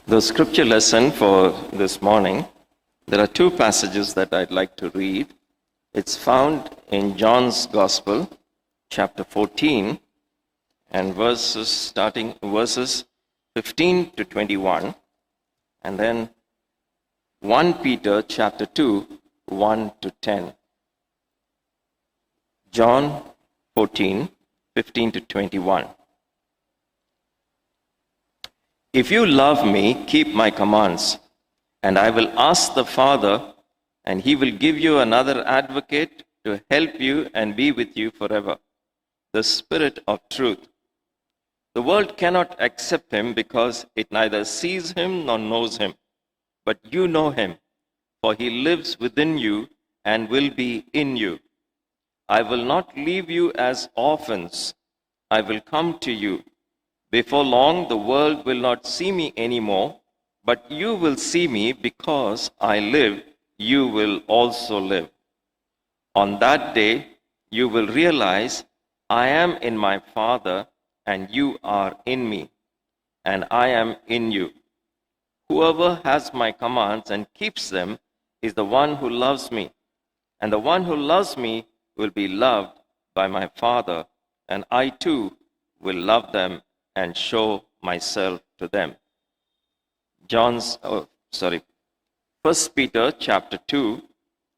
The scripture lesson for this morning, there are two passages that I'd like to read. It's found in John's Gospel, chapter 14, and verses 15 to 21, and then 1 Peter chapter 2, 1 to 10. John 14, 15 to 21. If you love me, keep my commands, and I will ask the Father, and he will give you another advocate to help you and be with you forever, the Spirit of truth. The world cannot accept him because it neither sees him nor knows him. But you know him, for he lives within you and will be in you. I will not leave you as orphans. I will come to you. Before long, the world will not see me anymore, but you will see me because I live, you will also live. On that day, you will realize I am in my Father, and you are in me, and I am in you. Whoever has my commands and keeps them is the one who loves me, and the one who loves me will be loved by my Father, and I too will love them and show myself to them. 1 Peter chapter 2,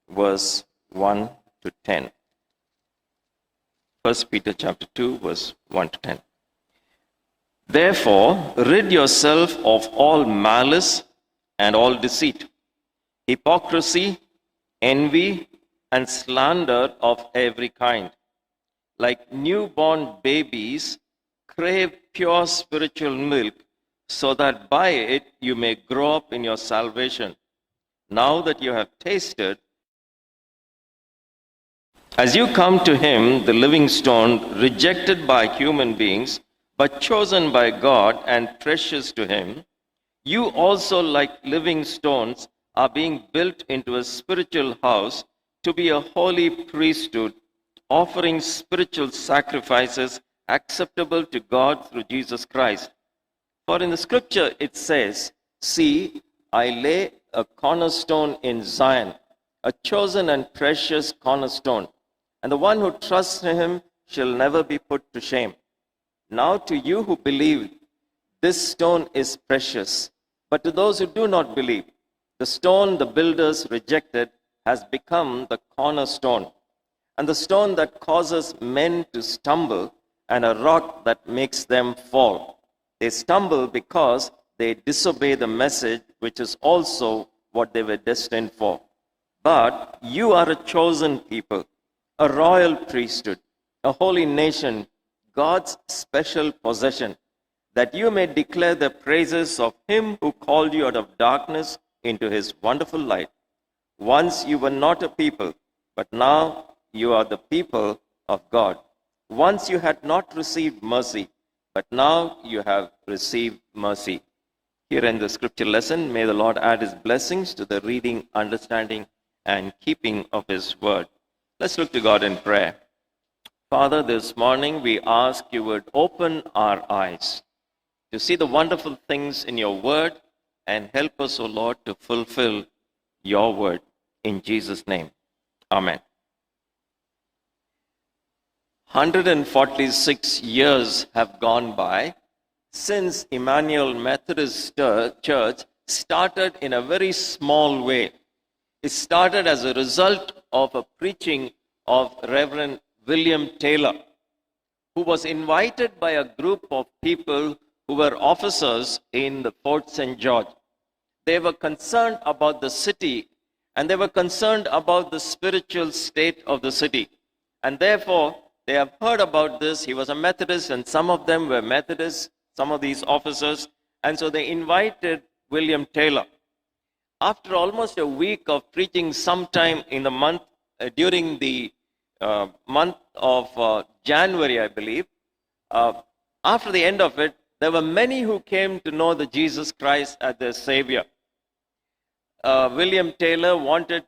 verse 1 to 10. 1 Peter chapter 2, verse 1 to 10. Therefore, rid yourself of all malice and all deceit, hypocrisy, envy, and slander of every kind. Like newborn babies, crave pure spiritual milk, so that by it you may grow up in your salvation. Now that you have tasted, as you come to him, the living stone, rejected by human beings, but chosen by God and precious to him, you also, like living stones, are being built into a spiritual house to be a holy priesthood, offering spiritual sacrifices acceptable to God through Jesus Christ. For in the scripture it says, "See, I lay a cornerstone in Zion, a chosen and precious cornerstone, and the one who trusts in him shall never be put to shame." Now to you who believe, this stone is precious, but to those who do not believe, the stone the builders rejected has become the cornerstone, and the stone that causes men to stumble, and a rock that makes them fall. They stumble because they disobey the message, which is also what they were destined for. But you are a chosen people, a royal priesthood, a holy nation, God's special possession, that you may declare the praises of him who called you out of darkness into his wonderful light. Once you were not a people, but now you are the people of God. Once you had not received mercy, but now you have received mercy. Here in the scripture lesson, may the Lord add his blessings to the reading, understanding, and keeping of his word. Let's look to God in prayer. Father, this morning we ask you would open our eyes to see the wonderful things in your word and help us, O Lord, to fulfill your word. In Jesus' name, amen. 146 years have gone by since Emmanuel Methodist Church started in a very small way. It started as a result of a preaching of Reverend William Taylor, who was invited by a group of people who were officers in the Fort St. George. They were concerned about the city, and they were concerned about the spiritual state of the city. And therefore, they have heard about this. He was a Methodist, and some of them were Methodists, some of these officers. And so they invited William Taylor. After almost a week of preaching sometime in the month, during the month of January, I believe, after the end of it, there were many who came to know the Jesus Christ as their Savior. William Taylor wanted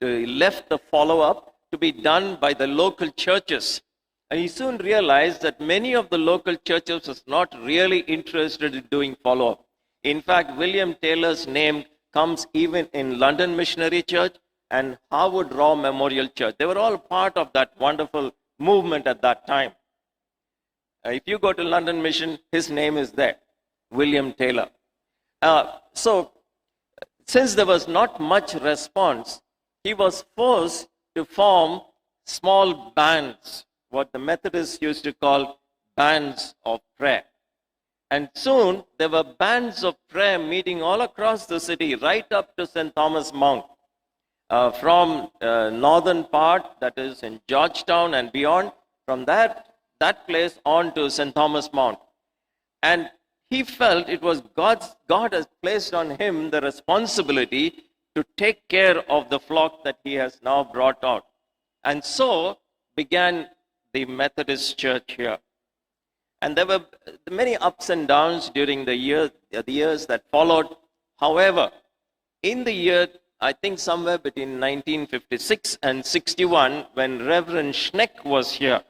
left the follow-up to be done by the local churches. And he soon realized that many of the local churches was not really interested in doing follow-up. In fact, William Taylor's name comes even in London Missionary Church and Harwood Raw Memorial Church. They were all part of that wonderful movement at that time. If you go to London Mission, his name is there, William Taylor. So, since there was not much response, he was forced to form small bands, what the Methodists used to call bands of prayer. And soon there were bands of prayer meeting all across the city, right up to St. Thomas Mount. From northern part, that is in Georgetown and beyond, from that place on to St. Thomas Mount. And he felt it was God has placed on him the responsibility to take care of the flock that he has now brought out. And so began the Methodist Church here. And there were many ups and downs during the years that followed. However, in the year, I think somewhere between 1956 and 61, when Reverend Schneck was here,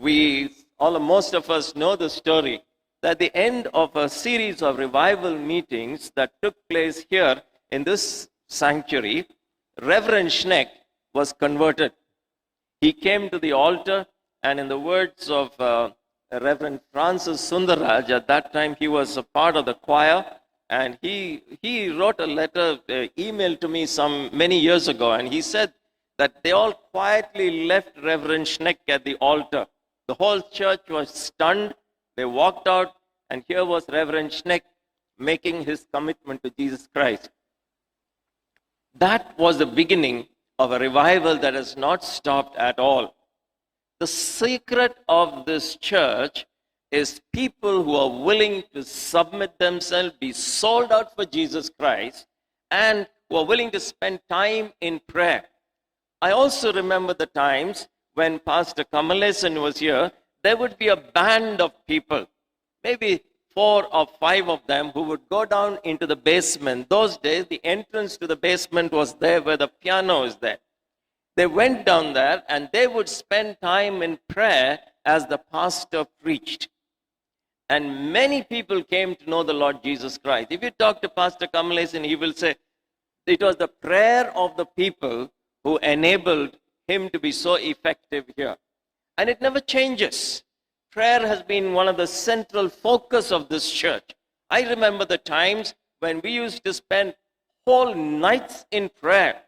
most of us know the story, that at the end of a series of revival meetings that took place here in this sanctuary, Reverend Schneck was converted. He came to the altar, and in the words of Reverend Francis Sundaraj, at that time he was a part of the choir, and he wrote a letter, emailed to me many years ago, and he said that they all quietly left Reverend Schneck at the altar. The whole church was stunned. They walked out, and here was Reverend Schneck making his commitment to Jesus Christ. That was the beginning of a revival that has not stopped at all. The secret of this church is people who are willing to submit themselves, be sold out for Jesus Christ, and who are willing to spend time in prayer. I also remember the times when Pastor Kamalesan was here, there would be a band of people, maybe 4 or 5 of them, who would go down into the basement. Those days, the entrance to the basement was there where the piano is there. They went down there and they would spend time in prayer as the pastor preached. And many people came to know the Lord Jesus Christ. If you talk to Pastor Kamalesan, he will say, it was the prayer of the people who enabled him to be so effective here. And it never changes. Prayer has been one of the central focus of this church. I remember the times when we used to spend whole nights in prayer.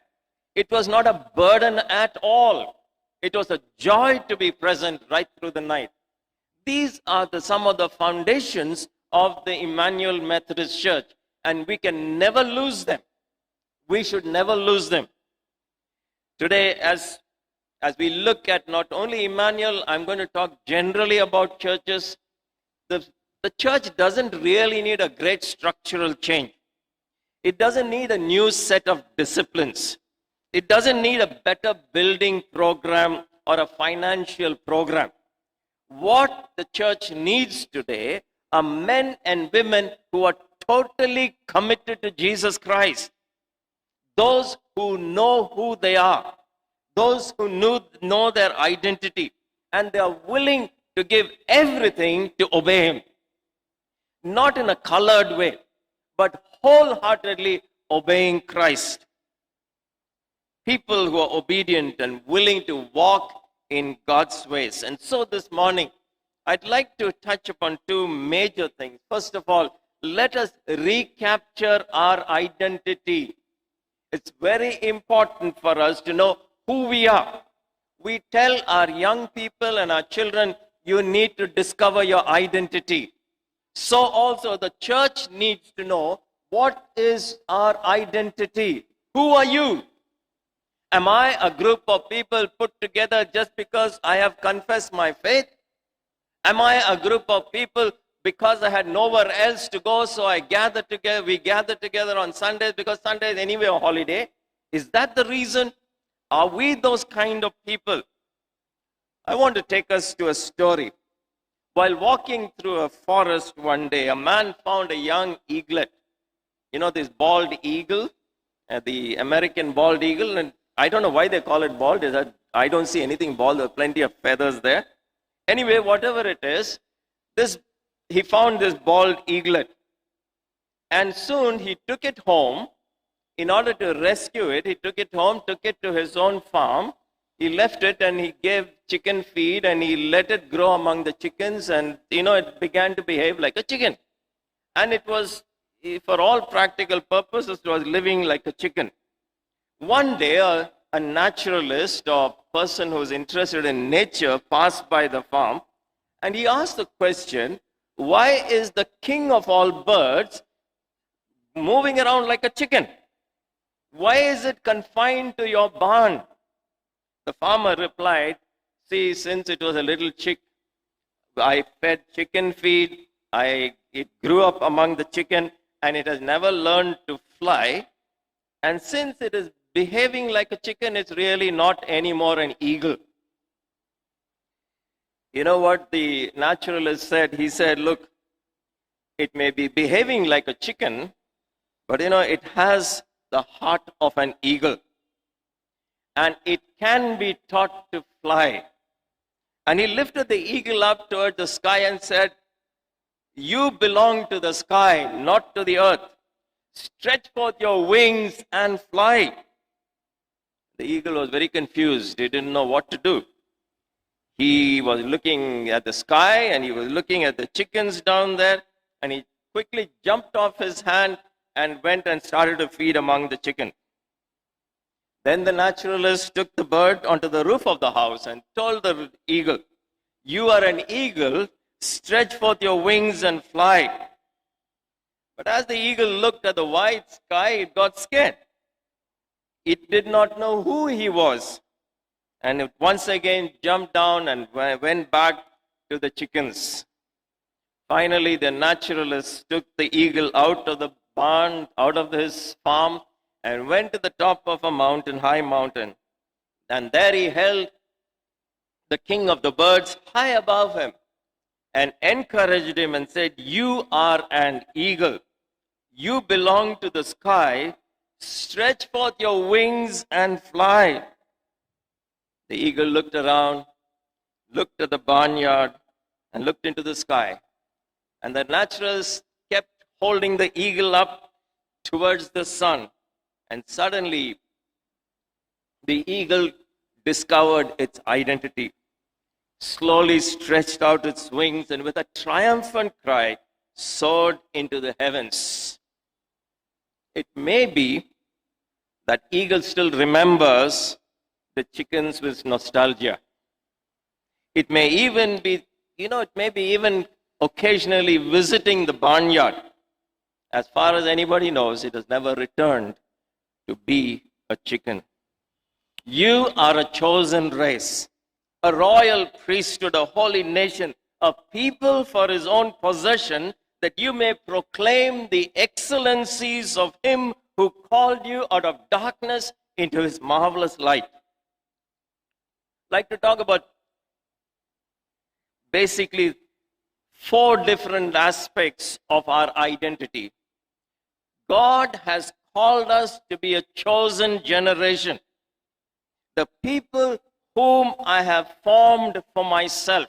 It was not a burden at all. It was a joy to be present right through the night. These are some of the foundations of the Emmanuel Methodist Church, and we can never lose them. We should never lose them. Today, as we look at not only Emmanuel, I'm going to talk generally about churches. The church doesn't really need a great structural change. It doesn't need a new set of disciplines. It doesn't need a better building program or a financial program. What the church needs today are men and women who are totally committed to Jesus Christ. Those who know who they are. Those who know their identity. And they are willing to give everything to obey Him. Not in a colored way, but wholeheartedly obeying Christ. People who are obedient and willing to walk in God's ways. And so this morning, I'd like to touch upon 2 major things. First of all, let us recapture our identity. It's very important for us to know who we are. We tell our young people and our children, you need to discover your identity. So also the church needs to know, what is our identity? Who are you? Am I a group of people put together just because I have confessed my faith? Am I a group of people because I had nowhere else to go, so we gather together on Sundays because Sunday is anyway a holiday? Is that the reason? Are we those kind of people? I want to take us to a story. While walking through a forest one day, a man found a young eaglet. You know this bald eagle, the American bald eagle, and I don't know why they call it bald. I don't see anything bald. There are plenty of feathers there. Anyway, whatever it is, he found this bald eaglet. And soon he took it home. In order to rescue it, he took it home, took it to his own farm. He left it and he gave chicken feed and he let it grow among the chickens, and it began to behave like a chicken. And it was, for all practical purposes, it was living like a chicken. One day, a naturalist or person who's interested in nature passed by the farm, and he asked the question, why is the king of all birds moving around like a chicken? Why is it confined to your barn? The farmer replied, see, since it was a little chick, I fed chicken feed, it grew up among the chicken, and it has never learned to fly. And since it is behaving like a chicken, it's really not anymore an eagle. You know what the naturalist said? He said, look, it may be behaving like a chicken, but it has the heart of an eagle. And it can be taught to fly. And he lifted the eagle up toward the sky and said, you belong to the sky, not to the earth. Stretch forth your wings and fly. The eagle was very confused. He didn't know what to do. He was looking at the sky and he was looking at the chickens down there, and he quickly jumped off his hand and went and started to feed among the chickens. Then the naturalist took the bird onto the roof of the house and told the eagle, you are an eagle, stretch forth your wings and fly. But as the eagle looked at the wide sky, it got scared. It did not know who he was. And it once again jumped down and went back to the chickens. Finally, the naturalist took the eagle out of the barn, out of his farm, and went to the top of a mountain, high mountain. And there he held the king of the birds high above him and encouraged him and said, you are an eagle. You belong to the sky. Stretch forth your wings and fly. The eagle looked around, looked at the barnyard, and looked into the sky. And the naturalist kept holding the eagle up towards the sun. And suddenly, the eagle discovered its identity, slowly stretched out its wings, and with a triumphant cry, soared into the heavens. It may be that eagle still remembers the chickens with nostalgia. It may even be, even occasionally visiting the barnyard. As far as anybody knows, it has never returned to be a chicken. You are a chosen race, a royal priesthood, a holy nation, a people for his own possession, that you may proclaim the excellencies of him who called you out of darkness into his marvelous light. I'd like to talk about basically 4 different aspects of our identity. God has called us to be a chosen generation, the people whom I have formed for myself.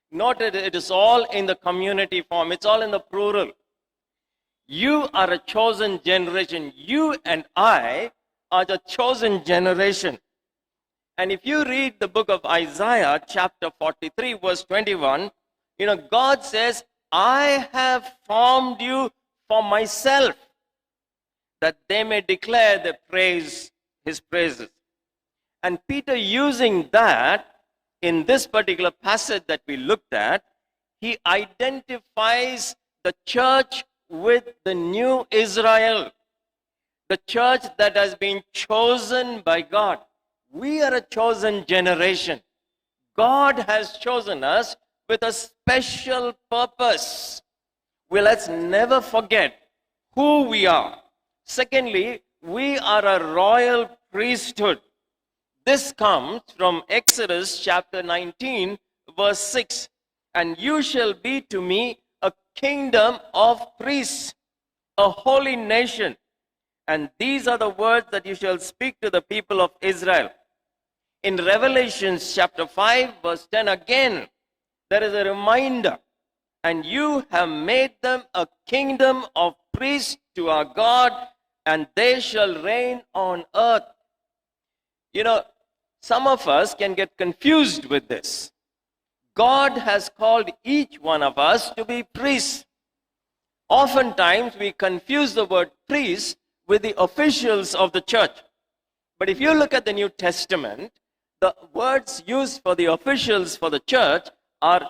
Note that it is all in the community form. It's all in the plural. You are a chosen generation. You and I are the chosen generation. And if you read the book of Isaiah, chapter 43, verse 21, God says, I have formed you for myself, that they may declare his praises. And Peter, using that, in this particular passage that we looked at, he identifies the church with the new Israel, the church that has been chosen by God. We are a chosen generation. God has chosen us with a special purpose. Well, let's never forget who we are. Secondly, we are a royal priesthood. This comes from Exodus chapter 19, verse 6. And you shall be to me a kingdom of priests, a holy nation. And these are the words that you shall speak to the people of Israel. In Revelation chapter 5, verse 10, again, there is a reminder. and you have made them a kingdom of priests to our God, and they shall reign on earth. You know, some of us can get confused with this. God has called each one of us to be priests. Oftentimes we confuse the word priest with the officials of the church. But if you look at the New Testament, the words used for the officials for the church are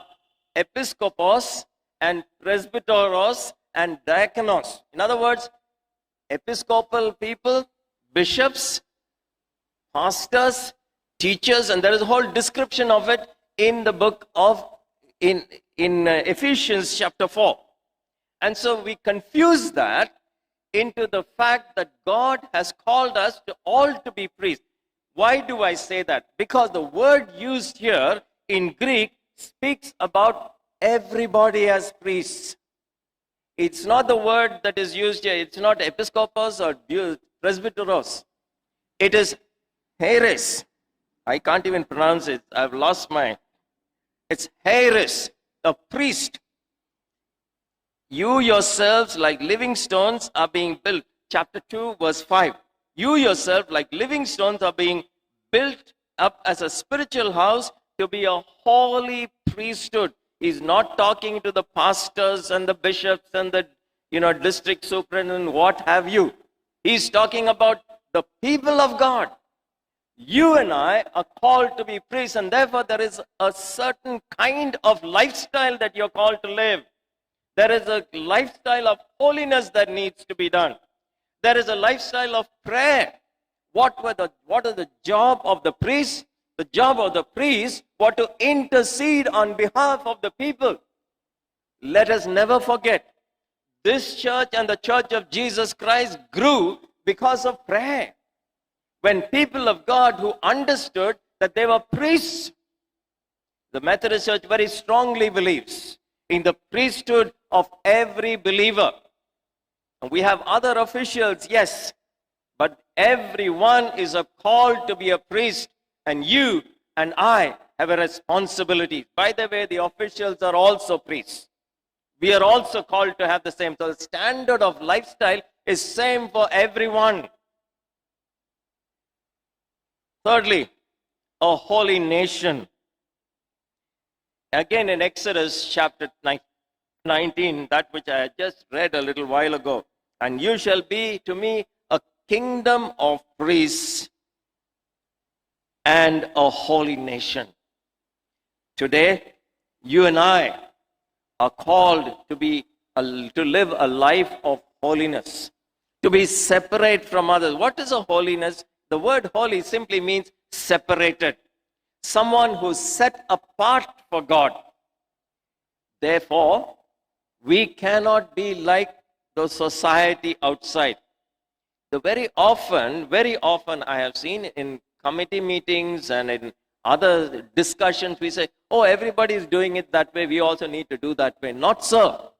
episkopos and presbyteros and diakonos. In other words, episcopal people, bishops, pastors, teachers, and there is a whole description of it in the book of in Ephesians chapter 4. And so we confuse that into the fact that God has called us to all to be priests. Why do I say that? Because the word used here in Greek speaks about everybody as priests. It's not the word that is used here. It's not episkopos or presbyteros. It is heres. I can't even pronounce it. I've lost my... It's heres, a priest. You yourselves, like living stones, are being built. Chapter 2, verse 5. You yourself, like living stones, are being built up as a spiritual house to be a holy priesthood. He's not talking to the pastors and the bishops and the district superintendent, what have you. He's talking about the people of God. You and I are called to be priests, and therefore there is a certain kind of lifestyle that you're called to live. There is a lifestyle of holiness that needs to be done. There is a lifestyle of prayer. What is the job of the priest? The job of the priest was to intercede on behalf of the people. Let us never forget, this church and the church of Jesus Christ grew because of prayer. When people of God who understood that they were priests, the Methodist Church very strongly believes in the priesthood of every believer. And we have other officials, yes, but everyone is called to be a priest, and you and I have a responsibility. By the way, the officials are also priests. We are also called to have the same. So the standard of lifestyle is same for everyone. Thirdly, a holy nation. Again in Exodus chapter 19, that which I just read a little while ago. And you shall be to me a kingdom of priests and a holy nation. Today, you and I are called to live a life of holiness, to be separate from others. What is a holiness? The word holy simply means separated. Someone who's set apart for God. Therefore, we cannot be like the society outside. Very often I have seen in committee meetings and in other discussions, we say, oh, everybody is doing it that way, we also need to do that way. Not so.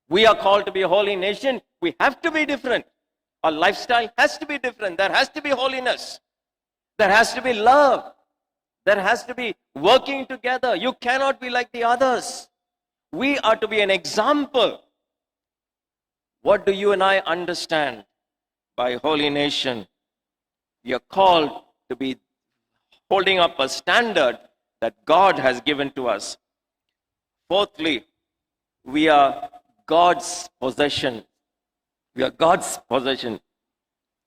We are called to be a holy nation. We have to be different. Our lifestyle has to be different. There has to be holiness. There has to be love. There has to be working together. You cannot be like the others. We are to be an example. What do you and I understand by holy nation? We are called to be holding up a standard that God has given to us. Fourthly, we are God's possession. We are God's possession.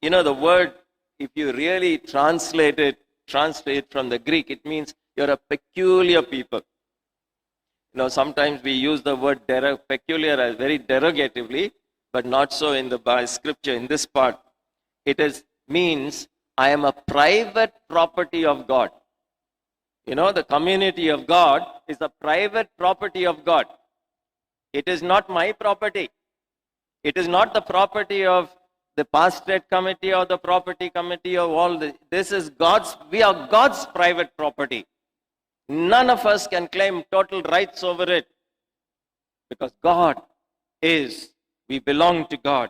You know, the word, if you really translate from the Greek, it means you're a peculiar people. You know, sometimes we use the word peculiar as very derogatively, but not so in the scripture. In this part, it means I am a private property of God. You know, the community of God is a private property of God. It is not my property. It is not the property of the pastorate committee or the property committee of all this. This is God's, we are God's private property. None of us can claim total rights over it. Because we belong to God.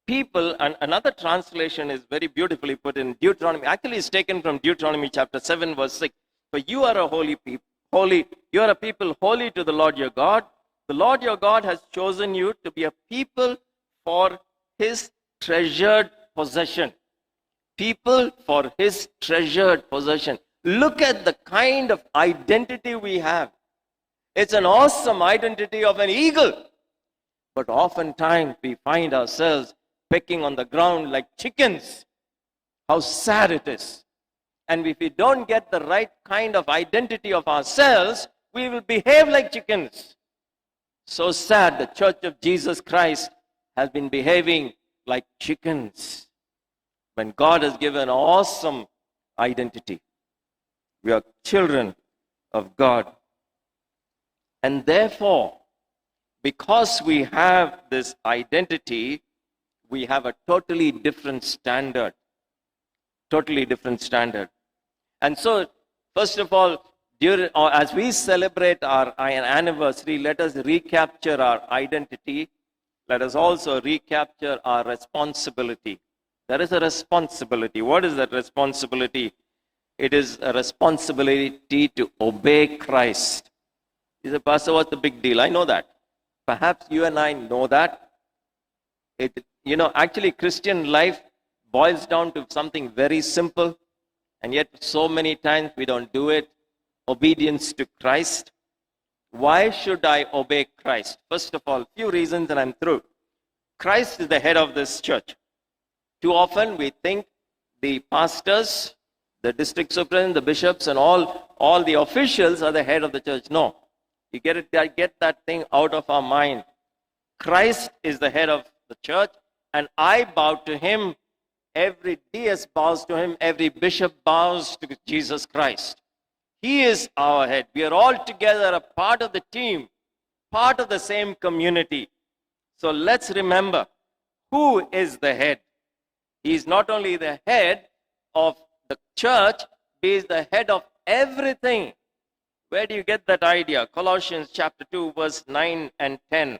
People, and another translation is very beautifully put in Deuteronomy. Actually, it's taken from Deuteronomy chapter 7, verse 6. For you are a holy holy. You are a people holy to the Lord your God. The Lord your God has chosen you to be a people for his treasured possession. People for his treasured possession. Look at the kind of identity we have. It's an awesome identity of an eagle. But oftentimes we find ourselves pecking on the ground like chickens. How sad it is. And if we don't get the right kind of identity of ourselves, we will behave like chickens. So sad, the Church of Jesus Christ has been behaving like chickens when God has given an awesome identity. We are children of God. And therefore, because we have this identity, we have a totally different standard. Totally different standard. And so, first of all, as we celebrate our anniversary, let us recapture our identity. Let us also recapture our responsibility. There is a responsibility. What is that responsibility? It is a responsibility to obey Christ. You say, Pastor, what's the big deal? I know that. Perhaps you and I know that. Actually, Christian life boils down to something very simple, and yet so many times we don't do it. Obedience to Christ. Why should I obey Christ? First of all, few reasons and I'm through. Christ is the head of this church. Too often we think the pastors, the district superintendent, the bishops, and all the officials are the head of the church. No. You get that thing out of our mind. Christ is the head of the church, and I bow to him. Every DS bows to him. Every bishop bows to Jesus Christ. He is our head. We are all together a part of the team, part of the same community. So let's remember, who is the head? He is not only the head of the church, he is the head of everything. Where do you get that idea? Colossians chapter 2, verse 9 and 10.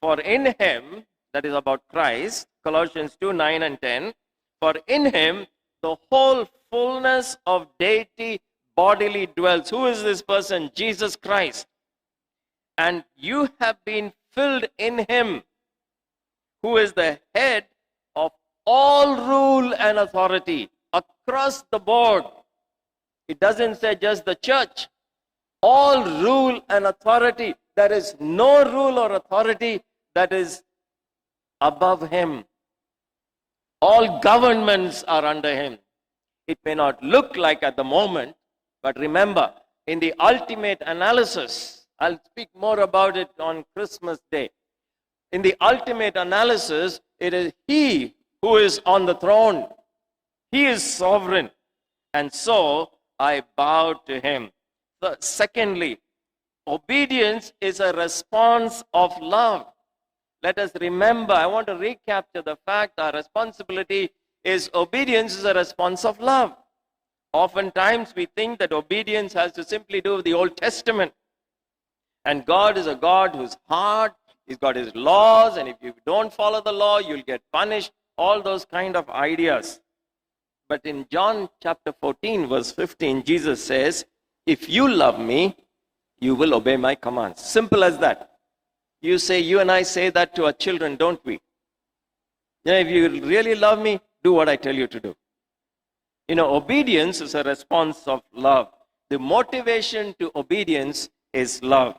For in him, that is about Christ, Colossians 2, 9 and 10, for in him the whole fullness of deity bodily dwells. Who is this person? Jesus Christ. And you have been filled in him, who is the head of all rule and authority across the board. It doesn't say just the church. All rule and authority. There is no rule or authority that is above him. All governments are under him. It may not look like at the moment, but remember, in the ultimate analysis, I'll speak more about it on Christmas Day. In the ultimate analysis, it is he who is on the throne. He is sovereign. And so I bow to him. Secondly, obedience is a response of love. Let us remember, I want to recapture the fact our responsibility is obedience is a response of love. Oftentimes we think that obedience has to simply do with the Old Testament. And God is a God who's hard. He's got his laws, and if you don't follow the law, you'll get punished. All those kind of ideas. But in John chapter 14, verse 15, Jesus says, if you love me, you will obey my commands. Simple as that. You and I say that to our children, don't we? If you really love me, do what I tell you to do. Obedience is a response of love. The motivation to obedience is love.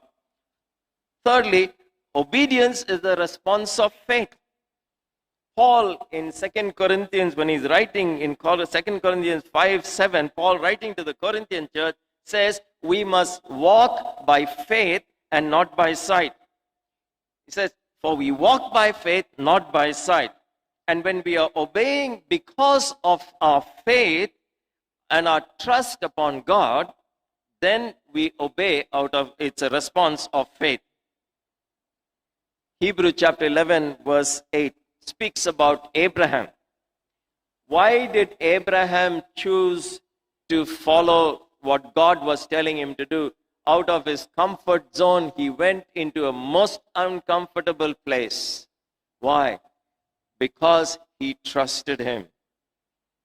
Thirdly, obedience is the response of faith. Paul in 2 Corinthians, when he's writing in 2 Corinthians 5:7, Paul writing to the Corinthian church says, we must walk by faith and not by sight. He says, for we walk by faith, not by sight. And when we are obeying because of our faith and our trust upon God, then we obey out of, it's a response of faith. Hebrew chapter 11 verse 8 speaks about Abraham. Why did Abraham choose to follow what God was telling him to do? Out of his comfort zone, he went into a most uncomfortable place. Why? Because he trusted him.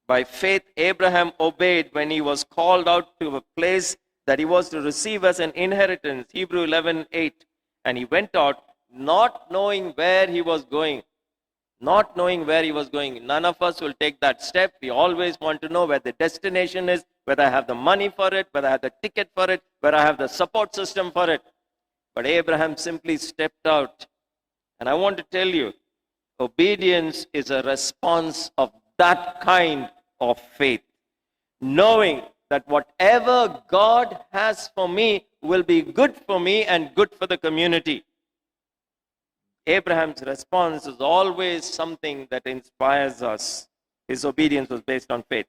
By faith, Abraham obeyed when he was called out to a place that he was to receive as an inheritance, Hebrew 11:8. And he went out not knowing where he was going. Not knowing where he was going. None of us will take that step. We always want to know where the destination is, whether I have the money for it, whether I have the ticket for it, whether I have the support system for it. But Abraham simply stepped out. And I want to tell you, obedience is a response of that kind of faith. Knowing that whatever God has for me will be good for me and good for the community. Abraham's response is always something that inspires us. His obedience was based on faith.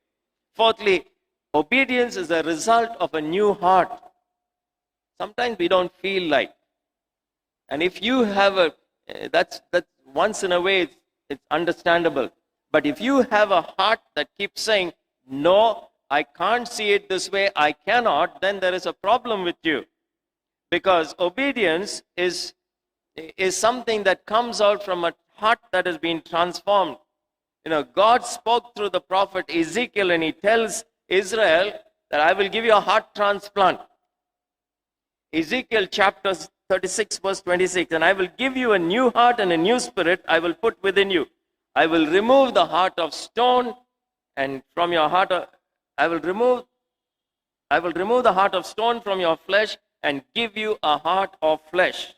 Fourthly, obedience is a result of a new heart. Sometimes we don't feel like. And if you have that's once in a way, it's understandable. But if you have a heart that keeps saying, no, I can't see it this way, I cannot, then there is a problem with you. Because obedience is something that comes out from a heart that has been transformed. God spoke through the prophet Ezekiel, and he tells Israel that I will give you a heart transplant. Ezekiel chapter 36 verse 26, and I will give you a new heart and a new spirit I will put within you. I will remove the heart of stone, and from your heart I will remove the heart of stone from your flesh and give you a heart of flesh.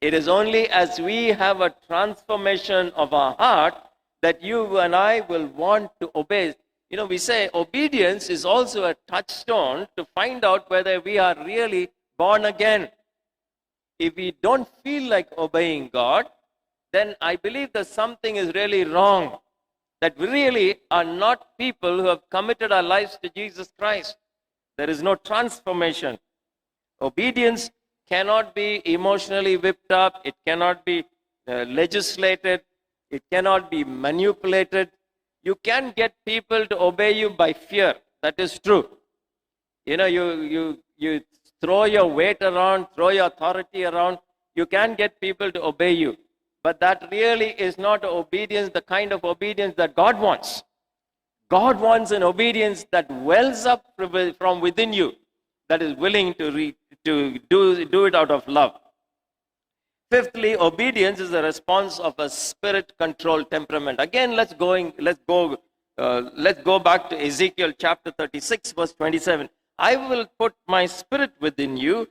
It is only as we have a transformation of our heart that you and I will want to obey. We say obedience is also a touchstone to find out whether we are really born again. If we don't feel like obeying God, then I believe that something is really wrong. That we really are not people who have committed our lives to Jesus Christ. There is no transformation. Obedience cannot be emotionally whipped up. It cannot be legislated. It cannot be manipulated. You can get people to obey you by fear. That is true. You throw your weight around, throw your authority around. You can get people to obey you. But that really is not obedience, the kind of obedience that God wants. God wants an obedience that wells up from within you, that is willing to do it out of love. Fifthly, obedience is a response of a spirit-controlled temperament. Again, let's go back to Ezekiel chapter 36, verse 27. I will put my spirit within you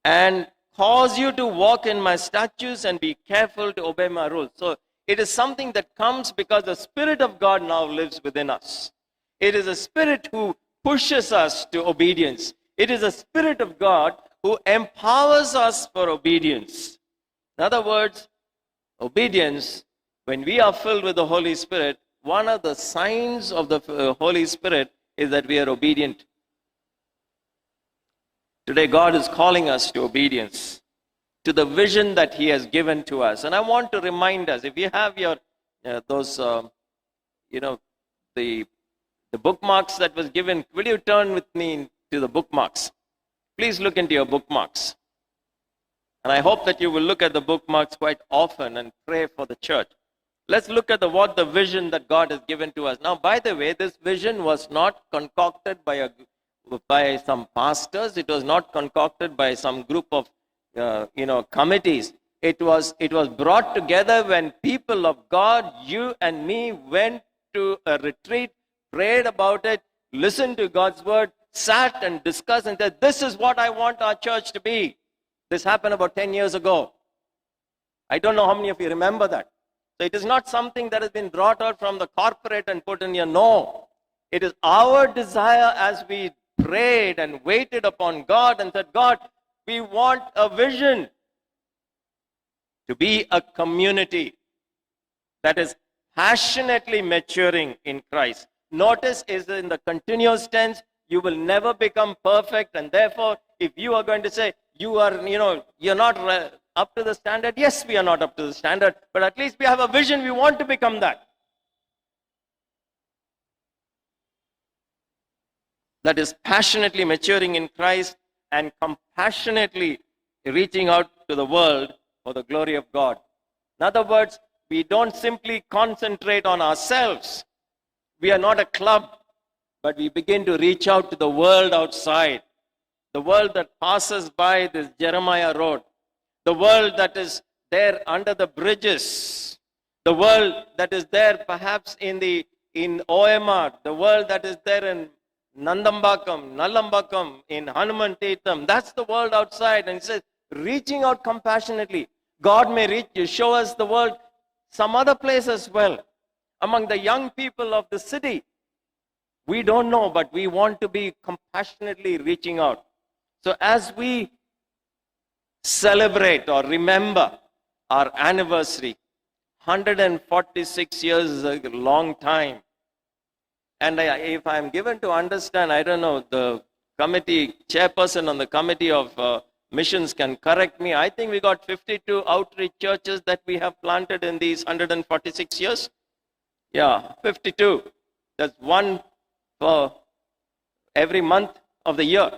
and cause you to walk in my statutes and be careful to obey my rules. So it is something that comes because the Spirit of God now lives within us. It is a Spirit who pushes us to obedience. It is a Spirit of God who empowers us for obedience. In other words, obedience, when we are filled with the Holy Spirit, one of the signs of the Holy Spirit is that we are obedient. Today, God is calling us to obedience, to the vision that He has given to us. And I want to remind us, if you have your the bookmarks that was given, will you turn with me to the bookmarks? Please look into your bookmarks. And I hope that you will look at the bookmarks quite often and pray for the church. Let's look at the vision that God has given to us. Now, by the way, this vision was not concocted by some pastors. It was not concocted by some group of committees. It was brought together when people of God, you and me, went to a retreat, prayed about it, listened to God's word, sat and discussed and said, this is what I want our church to be. This happened about 10 years ago. I don't know how many of you remember that. So it is not something that has been brought out from the corporate and put in here. No. It is our desire as we prayed and waited upon God and said, God, we want a vision to be a community that is passionately maturing in Christ. Notice is in the continuous tense, you will never become perfect, and therefore, if you are going to say, you're not up to the standard, yes, we are not up to the standard, but at least we have a vision, we want to become that. That is passionately maturing in Christ and compassionately reaching out to the world for the glory of God. In other words, we don't simply concentrate on ourselves. We are not a club, but we begin to reach out to the world outside. the world that passes by this Jeremiah road, the world that is there under the bridges, the world that is there perhaps in OMR, the world that is there in Nallambakam, in Hanuman Teetham. That's the world outside. And it says, reaching out compassionately. God may reach you, show us the world some other place as well. Among the young people of the city, we don't know, but we want to be compassionately reaching out. So as we celebrate or remember our anniversary, 146 years is a long time. And if I'm given to understand, I don't know, the committee, chairperson on the committee of missions can correct me. I think we got 52 outreach churches that we have planted in these 146 years. Yeah, 52. That's one for every month of the year.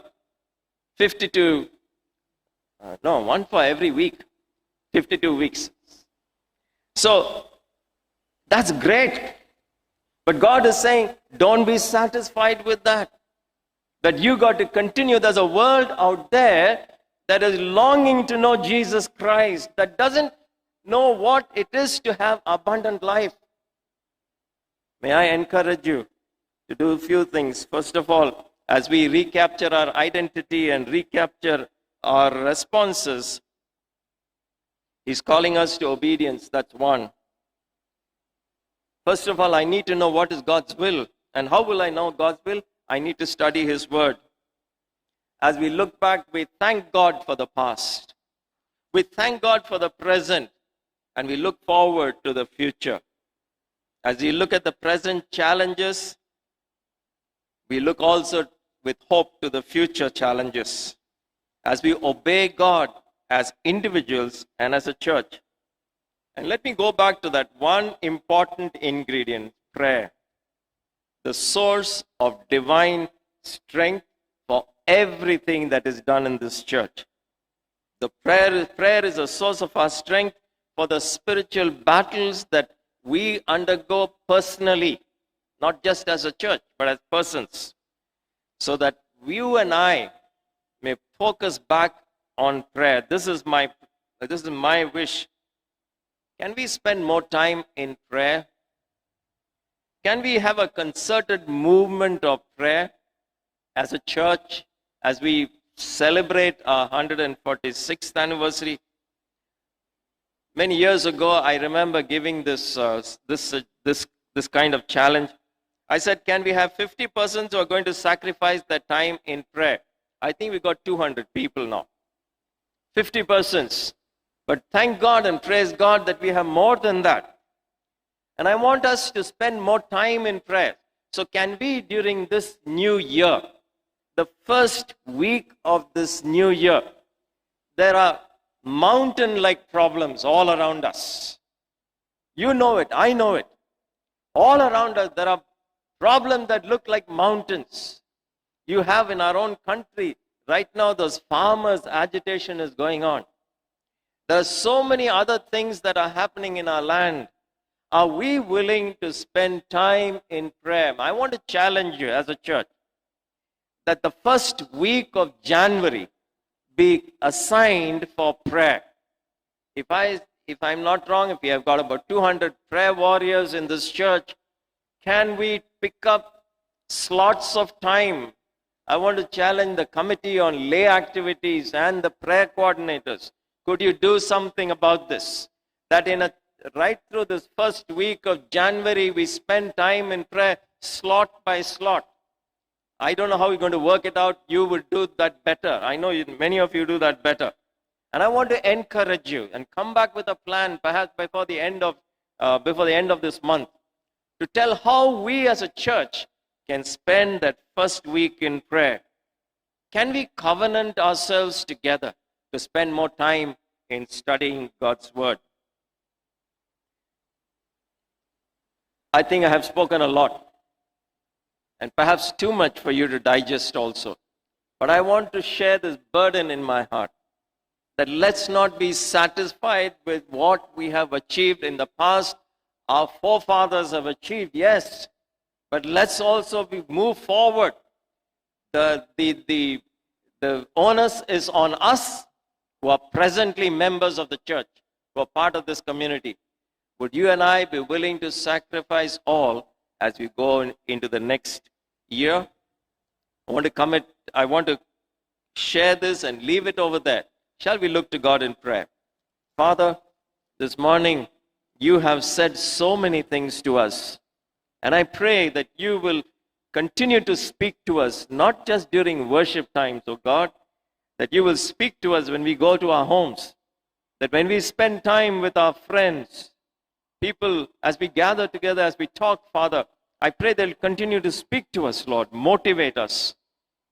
52, no, one for every week. 52 weeks. So, that's great. But God is saying, don't be satisfied with that. That you got to continue. There's a world out there that is longing to know Jesus Christ, that doesn't know what it is to have abundant life. May I encourage you to do a few things. First of all, as we recapture our identity and recapture our responses, He's calling us to obedience. That's one. First of all, I need to know what is God's will. And how will I know God's will? I need to study His Word. As we look back, we thank God for the past. We thank God for the present. And we look forward to the future. As we look at the present challenges, we look also with hope to the future challenges. As we obey God as individuals and as a church. And let me go back to that one important ingredient, prayer. The source of divine strength for everything that is done in this church. The prayer is a source of our strength for the spiritual battles that we undergo personally, not just as a church, but as persons. So that you and I may focus back on prayer. This is my wish. Can we spend more time in prayer? Can we have a concerted movement of prayer as a church as we celebrate our 146th anniversary? Many years ago, I remember giving this kind of challenge. I said, can we have 50 persons who are going to sacrifice their time in prayer? I think we got 200 people now. 50 persons. But thank God and praise God that we have more than that. And I want us to spend more time in prayer. So can we, during this new year, the first week of this new year, there are mountain-like problems all around us. You know it, I know it. All around us, there are problems that look like mountains. You have in our own country, right now, those farmers' agitation is going on. There are so many other things that are happening in our land. Are we willing to spend time in prayer? I want to challenge you as a church that the first week of January be assigned for prayer. If I'm not wrong, if we have got about 200 prayer warriors in this church, can we pick up slots of time? I want to challenge the committee on lay activities and the prayer coordinators. Could you do something about this? That right through this first week of January, we spend time in prayer, slot by slot. I don't know how you're going to work it out. You will do that better. I know many of you do that better. And I want to encourage you and come back with a plan, perhaps before the end of this month, to tell how we as a church can spend that first week in prayer. Can we covenant ourselves together to spend more time in studying God's Word? I think I have spoken a lot, and perhaps too much for you to digest also. But I want to share this burden in my heart, that let's not be satisfied with what we have achieved in the past. Our forefathers have achieved, yes, but let's also move forward. The The onus is on us who are presently members of the church, who are part of this community. Would you and I be willing to sacrifice all as we go into the next year? I want to share this and leave it over there. Shall we look to God in prayer? Father, this morning you have said so many things to us. And I pray that you will continue to speak to us, not just during worship times, oh God, that you will speak to us when we go to our homes, that when we spend time with our friends, people, as we gather together, as we talk, Father, I pray they'll continue to speak to us, Lord, motivate us,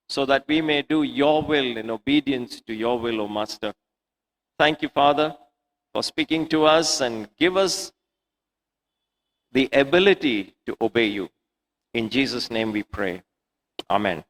so that we may do your will in obedience to your will, O Master. Thank you, Father, for speaking to us and give us the ability to obey you. In Jesus' name we pray. Amen.